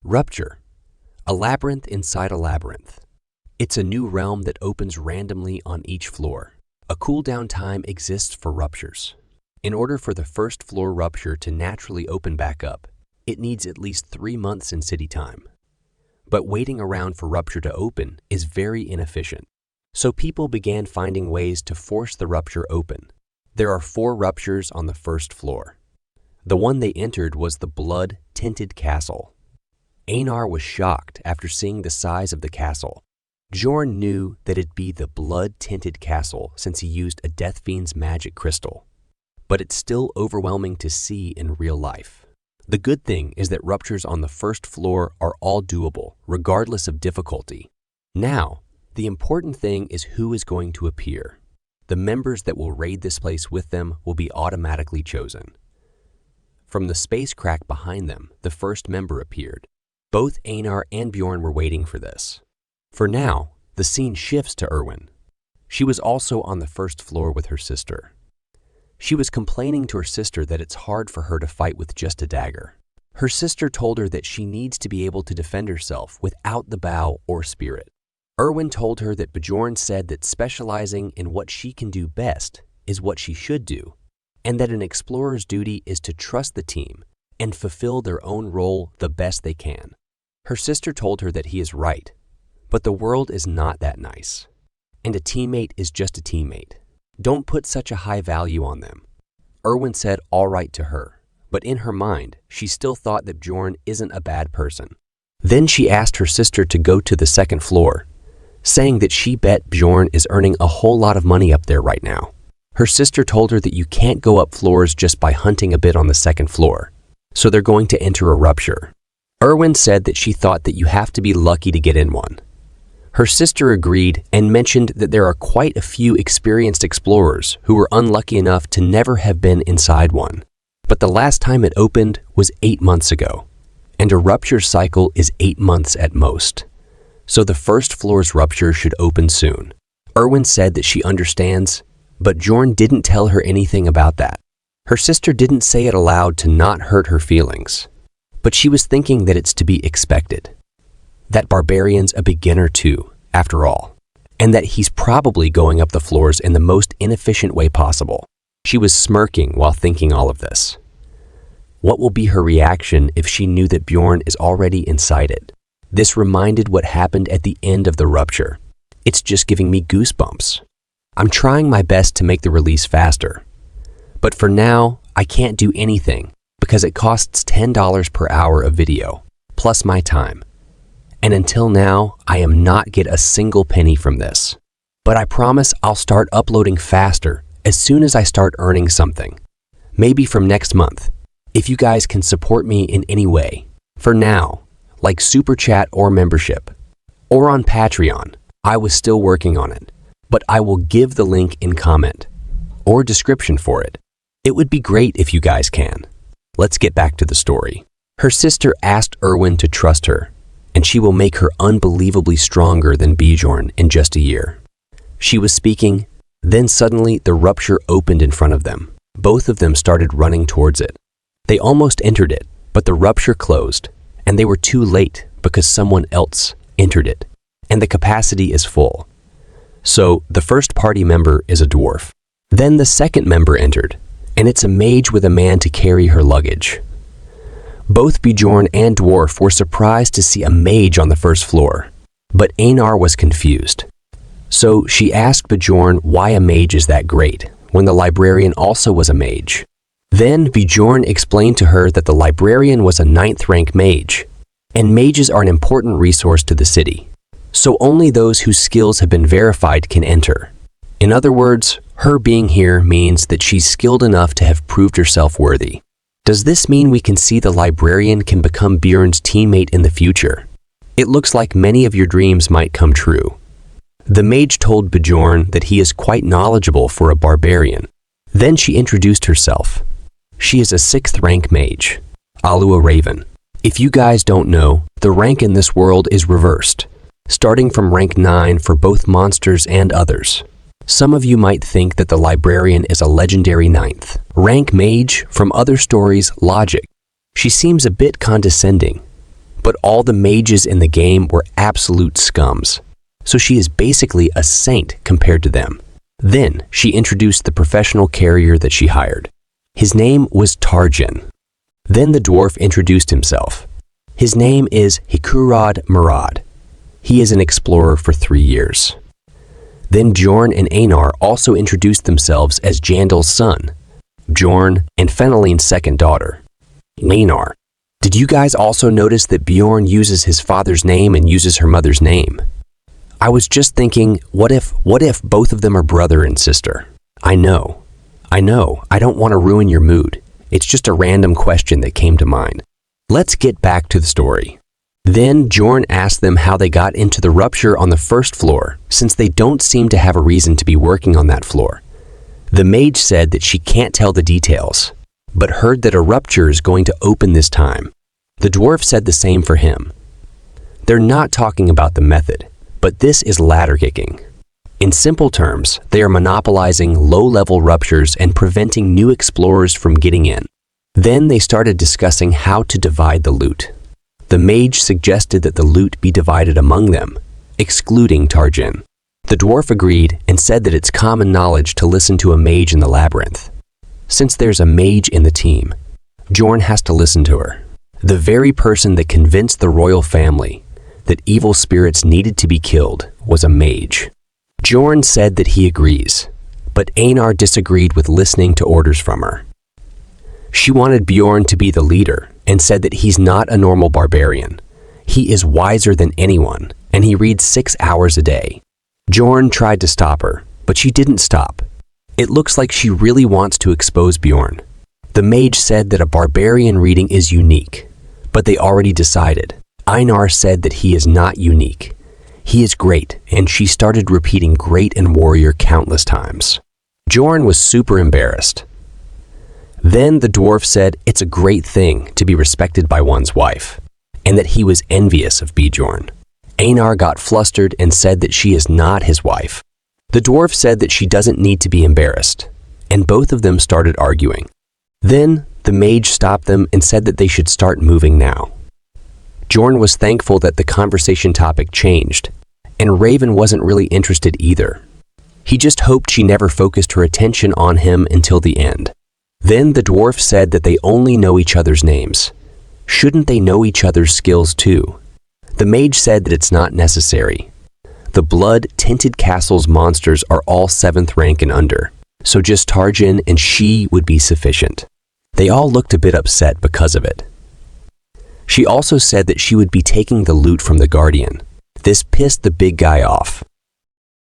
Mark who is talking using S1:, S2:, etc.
S1: Rupture, a labyrinth inside a labyrinth. It's a new realm that opens randomly on each floor. A cooldown time exists for ruptures. In order for the first floor rupture to naturally open back up, it needs at least 3 months in city time. But waiting around for rupture to open is very inefficient. So people began finding ways to force the rupture open. There are 4 ruptures on the first floor. The one they entered was the blood-tinted castle. Einar was shocked after seeing the size of the castle. Bjorn knew that it'd be the blood-tinted castle since he used a Death Fiend's magic crystal. But it's still overwhelming to see in real life. The good thing is that ruptures on the first floor are all doable, regardless of difficulty. Now, the important thing is who is going to appear. The members that will raid this place with them will be automatically chosen. From the space crack behind them, the first member appeared. Both Einar and Bjorn were waiting for this. For now, the scene shifts to Irwin. She was also on the first floor with her sister. She was complaining to her sister that it's hard for her to fight with just a dagger. Her sister told her that she needs to be able to defend herself without the bow or spirit. Irwin told her that Bjorn said that specializing in what she can do best is what she should do, and that an explorer's duty is to trust the team and fulfill their own role the best they can. Her sister told her that he is right, but the world is not that nice, and a teammate is just a teammate. Don't put such a high value on them. Irwin said all right to her, but in her mind, she still thought that Bjorn isn't a bad person. Then she asked her sister to go to the second floor, saying that she bet Bjorn is earning a whole lot of money up there right now. Her sister told her that you can't go up floors just by hunting a bit on the second floor, so they're going to enter a rupture. Irwin said that she thought that you have to be lucky to get in one. Her sister agreed and mentioned that there are quite a few experienced explorers who were unlucky enough to never have been inside one. But the last time it opened was 8 months ago, and a rupture cycle is 8 months at most. So the first floor's rupture should open soon. Irwin said that she understands, but Bjorn didn't tell her anything about that. Her sister didn't say it aloud to not hurt her feelings, but she was thinking that it's to be expected. That Barbarian's a beginner too, after all, and that he's probably going up the floors in the most inefficient way possible. She was smirking while thinking all of this. What will be her reaction if she knew that Bjorn is already inside it? This reminded what happened at the end of the rupture. It's just giving me goosebumps. I'm trying my best to make the release faster. But for now, I can't do anything because it costs $10 per hour of video, plus my time. And until now, I am not get a single penny from this. But I promise I'll start uploading faster as soon as I start earning something. Maybe from next month, if you guys can support me in any way. For now, like Super Chat or membership, or on Patreon. I was still working on it, but I will give the link in comment or description for it. It would be great if you guys can. Let's get back to the story. Her sister asked Irwin to trust her, and she will make her unbelievably stronger than Bjorn in just a year. She was speaking, then suddenly the rupture opened in front of them. Both of them started running towards it. They almost entered it, but the rupture closed, and they were too late because someone else entered it, and the capacity is full. So the first party member is a dwarf. Then the second member entered, and it's a mage with a man to carry her luggage. Both Bjorn and Dwarf were surprised to see a mage on the first floor, but Einar was confused. So she asked Bjorn why a mage is that great, when the librarian also was a mage. Then Bjorn explained to her that the librarian was a 9th rank mage, and mages are an important resource to the city. So only those whose skills have been verified can enter. In other words, her being here means that she's skilled enough to have proved herself worthy. Does this mean we can see the librarian can become Bjorn's teammate in the future? It looks like many of your dreams might come true. The mage told Bjorn that he is quite knowledgeable for a barbarian. Then she introduced herself. She is a 6th rank mage, Alua Raven. If you guys don't know, the rank in this world is reversed, starting from rank 9 for both monsters and others. Some of you might think that the librarian is a legendary 9th rank mage from other stories' logic. She seems a bit condescending, but all the mages in the game were absolute scums. So she is basically a saint compared to them. Then she introduced the professional carrier that she hired. His name was Tarjin. Then the dwarf introduced himself. His name is Hikurad Murad. He is an explorer for 3 years. Then Bjorn and Einar also introduced themselves as Jandal's son, Bjorn and Feneline's second daughter, Einar. Did you guys also notice that Bjorn uses his father's name and uses her mother's name? I was just thinking, what if both of them are brother and sister? I know, I don't want to ruin your mood. It's just a random question that came to mind. Let's get back to the story. Then Bjorn asked them how they got into the rupture on the first floor, since they don't seem to have a reason to be working on that floor. The mage said that she can't tell the details, but heard that a rupture is going to open this time. The dwarf said the same for him. They're not talking about the method, but this is ladder kicking. In simple terms, they are monopolizing low-level ruptures and preventing new explorers from getting in. Then they started discussing how to divide the loot. The mage suggested that the loot be divided among them, excluding Tarjin. The dwarf agreed and said that it's common knowledge to listen to a mage in the labyrinth. Since there's a mage in the team, Bjorn has to listen to her. The very person that convinced the royal family that evil spirits needed to be killed was a mage. Bjorn said that he agrees, but Einar disagreed with listening to orders from her. She wanted Bjorn to be the leader and said that he's not a normal barbarian. He is wiser than anyone, and he reads 6 hours a day. Bjorn tried to stop her, but she didn't stop. It looks like she really wants to expose Bjorn. The mage said that a barbarian reading is unique, but they already decided. Einar said that he is not unique. He is great, and she started repeating great and warrior countless times. Bjorn was super embarrassed. Then the dwarf said it's a great thing to be respected by one's wife, and that he was envious of Bjorn. Einar got flustered and said that she is not his wife. The dwarf said that she doesn't need to be embarrassed, and both of them started arguing. Then the mage stopped them and said that they should start moving now. Bjorn was thankful that the conversation topic changed, and Raven wasn't really interested either. He just hoped she never focused her attention on him until the end. Then the dwarf said that they only know each other's names. Shouldn't they know each other's skills too? The mage said that it's not necessary. The blood-tinted castle's monsters are all 7th rank and under, so just Tarjin and she would be sufficient. They all looked a bit upset because of it. She also said that she would be taking the loot from the Guardian. This pissed the big guy off.